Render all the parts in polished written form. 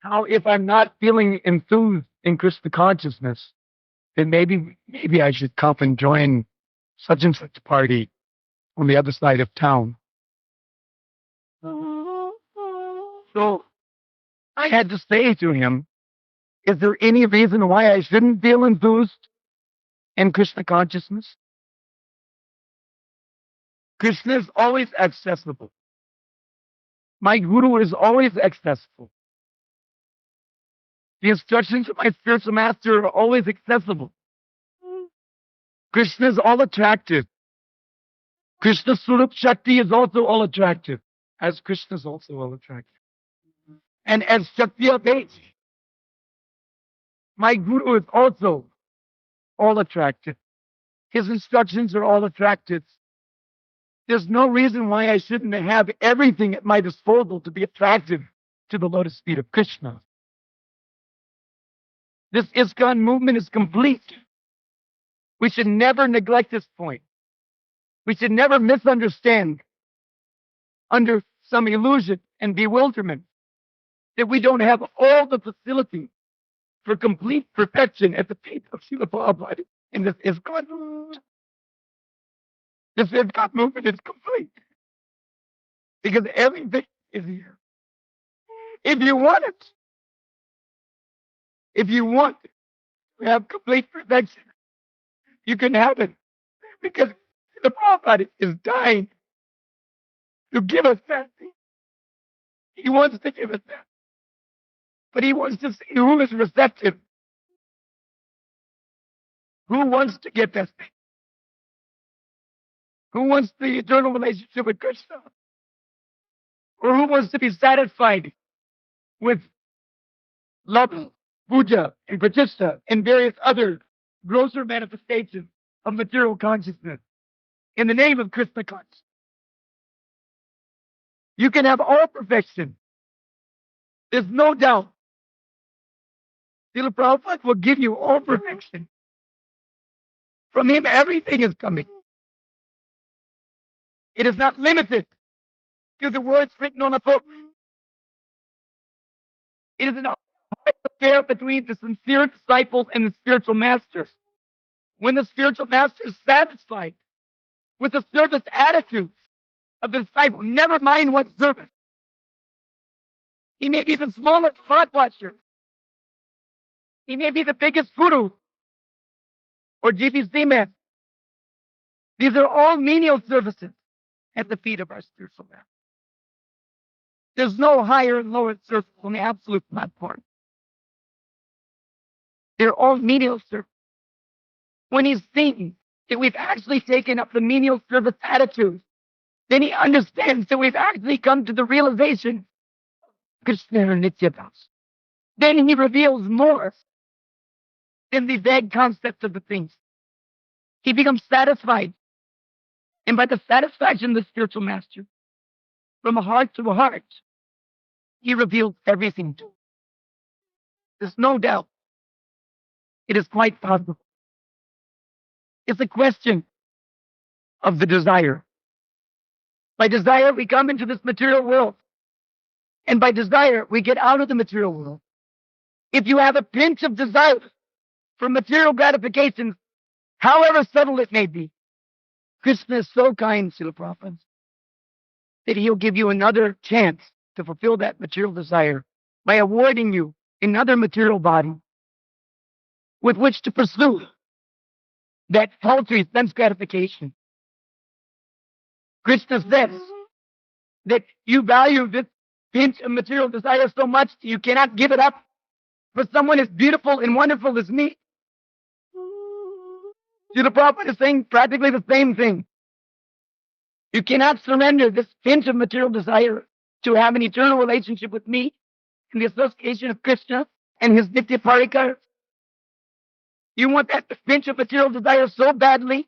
how if I'm not feeling enthused in Krishna consciousness, then maybe I should come and join such and such party on the other side of town. So I had to say to him, is there any reason why I shouldn't feel enthused in Krishna consciousness? Krishna is always accessible. My guru is always accessible. The instructions of my spiritual master are always accessible. Krishna is all attractive. Krishna Swarup Shakti is also all attractive, as Krishna is also all attractive. And as Shakti Base, my guru is also all attractive. His instructions are all attractive. There's no reason why I shouldn't have everything at my disposal to be attractive to the lotus feet of Krishna. This ISKCON movement is complete. We should never neglect this point. We should never misunderstand under some illusion and bewilderment that we don't have all the facilities for complete perfection at the feet of Srila Prabhupada in this ISKCON movement. This ISKCON movement is complete because everything is here. If you want it, if you want to have complete perfection, you can have it because the Prabhupada is dying to give us that. He wants to give us that. But he wants to see who is receptive. Who wants to get that thing? Who wants the eternal relationship with Krishna? Or who wants to be satisfied with love, puja, and pratishtha, and various other grosser manifestations of material consciousness in the name of Krishna consciousness? You can have all perfection. There's no doubt. Srila Prabhupada will give you all perfection. From him, everything is coming. It is not limited to the words written on a book. It is an affair between the sincere disciples and the spiritual masters. When the spiritual master is satisfied with the service attitudes of the disciple, never mind what service. He may be the smallest pot watcher. He may be the biggest guru or GPC man. These are all menial services at the feet of our spiritual master. There's no higher and lower service on the absolute platform. They're all menial service. When he's seen that we've actually taken up the menial service attitude, then he understands that we've actually come to the realization of Krishna or Nityadas. Then he reveals more than the vague concepts of the things. He becomes satisfied. And by the satisfaction of the spiritual master, from heart to heart, he reveals everything to us. There's no doubt. It is quite possible. It's a question of the desire. By desire, we come into this material world. And by desire, we get out of the material world. If you have a pinch of desire for material gratifications, however subtle it may be, Krishna is so kind, Srila Prabhupada, that he'll give you another chance to fulfill that material desire by awarding you another material body with which to pursue that paltry sense gratification. Krishna says that you value this pinch of material desire so much that you cannot give it up for someone as beautiful and wonderful as me. Srila Prabhupada is saying practically the same thing. You cannot surrender this pinch of material desire to have an eternal relationship with me in the association of Krishna and his Nitya Parikar. You want that pinch of material desire so badly?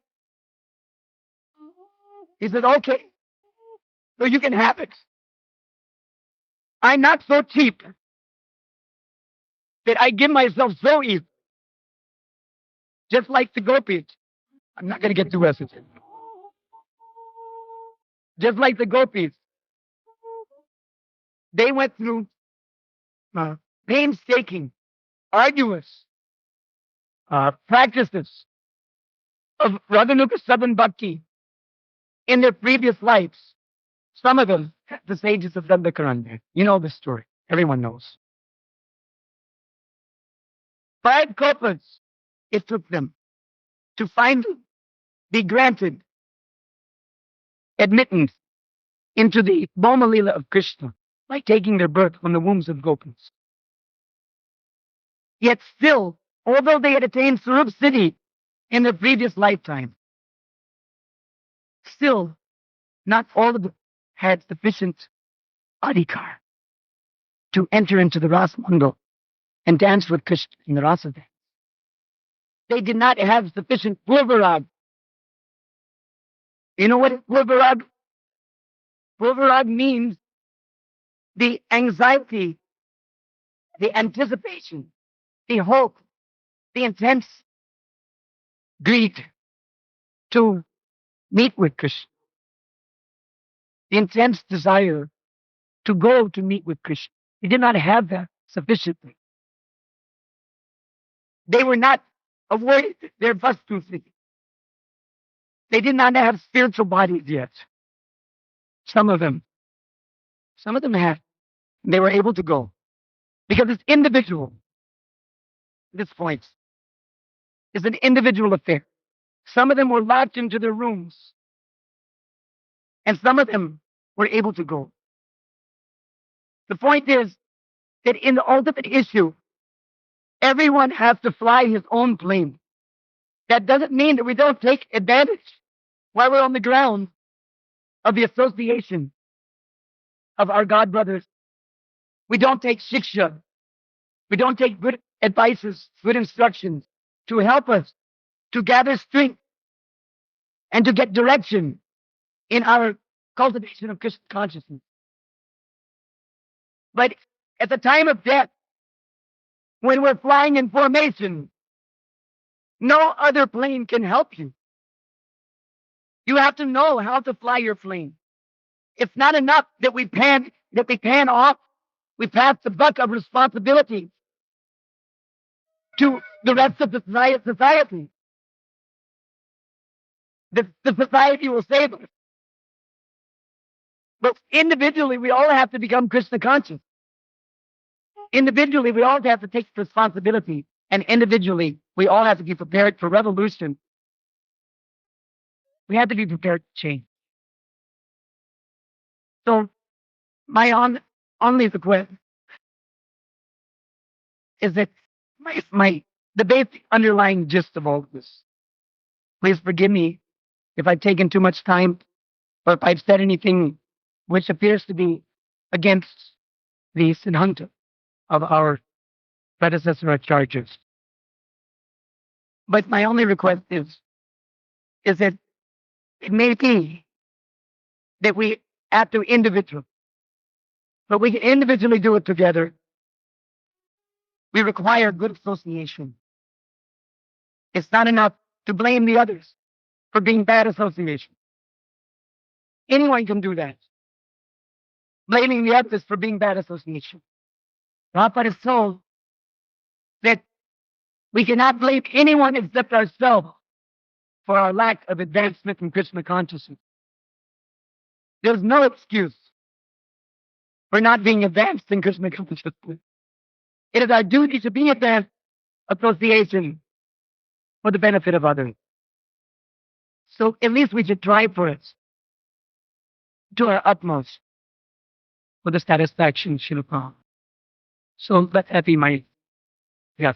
He said, okay, so you can have it. I'm not so cheap that I give myself so easy. Just like the gopis. I'm not going to get too esoteric. Just like the gopis. They went through painstaking, arduous practices of Raganuga Southern Bhakti in their previous lives. Some of them, the sages have done the Quran. You know the story. Everyone knows. 5 kalpas it took them to finally be granted admittance into the Bhoma Lila of Krishna by taking their birth from the wombs of Gopis. Yet still, although they had attained Sarup Siddhi in their previous lifetime, still not all of them had sufficient adhikar to enter into the Rasa Mandal and dance with Krishna in the Rasa dance. They did not have sufficient purvarag. You know what purvarag? Purvarag means the anxiety, the anticipation, the hope, the intense greed to meet with Krishna, the intense desire to go to meet with Krishna. They did not have that sufficiently. They were not awarded their vastusi. They did not have spiritual bodies yet. Some of them had. They were able to go because it's individual. This point is an individual affair. Some of them were locked into their rooms, and some of them were able to go. The point is that in the ultimate issue, everyone has to fly his own plane. That doesn't mean that we don't take advantage while we're on the ground of the association of our God brothers. We don't take shiksha. We don't take good advices, good instructions to help us to gather strength and to get direction in our cultivation of Krishna consciousness. But at the time of death, when we're flying in formation, no other plane can help you. You have to know how to fly your plane. It's not enough that we pan off. We pass the buck of responsibility to the rest of the society. The society will save us. But individually, we all have to become Krishna conscious. Individually, we all have to take responsibility. And individually, we all have to be prepared for revolution. We have to be prepared to change. So, my only request is that the basic underlying gist of all of this. Please forgive me if I've taken too much time or if I've said anything which appears to be against the Siddhanta of our predecessor acharyas. But my only request is that it may be that we have to individually, but we can individually do it together. We require good association. It's not enough to blame the others for being bad association. Anyone can do that. Blaming the others for being bad association. Prabhupada is told that we cannot blame anyone except ourselves for our lack of advancement in Krishna consciousness. There's no excuse for not being advanced in Krishna consciousness. It is our duty to be advanced association for the benefit of others. So at least we should try for it to our utmost for the satisfaction of Srila Prabhupada. So let that be my Vyas.